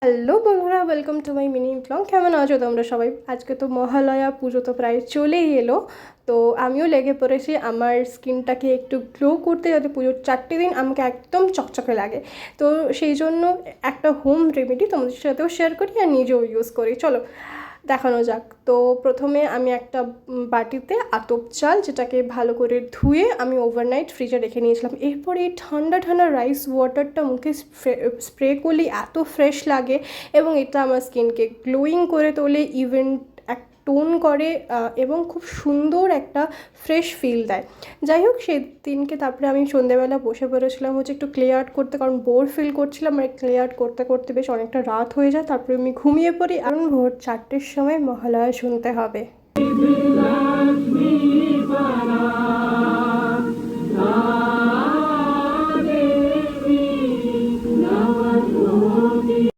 Hello বন্ধুরা, welcome to my mini blog. কেমন আছো তোমরা সবাই? আজকে তো মহালয়া, পুজো তো প্রায় চলেই এলো। তো আমিও লেগে পড়েছি আমার স্কিনটাকে একটু গ্লো করতে, যাতে পুজোর 4টে দিন আমাকে একদম চকচকে লাগে। তো সেই জন্য একটা হোম রেমেডি তোমাদের সাথেও শেয়ার করি আর নিজেও ইউজ করি। চলো দেখানো যাক। তো প্রথমে আমি একটা বাটিতে আতপ চাল, যেটাকে ভালো করে ধুয়ে আমি ওভারনাইট ফ্রিজে রেখে নিয়েছিলাম। এরপরে এই ঠান্ডা ঠান্ডা রাইস ওয়াটারটা মুখে স্প্রে করলে এত ফ্রেশ লাগে, এবং এটা আমার স্কিনকে গ্লোয়িং করে তোলে, ইভেন এক টোন করে, এবং খুব সুন্দর একটা ফ্রেশ ফিল দেয়। যাই হোক, সেই দিনকে তারপরে আমি সন্ধ্যেবেলা বসে পড়েছিলাম একটু ক্লে আর্ট করতে, কারণ বোর ফিল করছিলাম। আর ক্লে আর্ট করতে করতে বেশ অনেকটা রাত হয়ে যায়, তারপরে আমি ঘুমিয়ে পড়ি। কারণ ভোর 4টের সময় মহালয়া শুনতে হবে।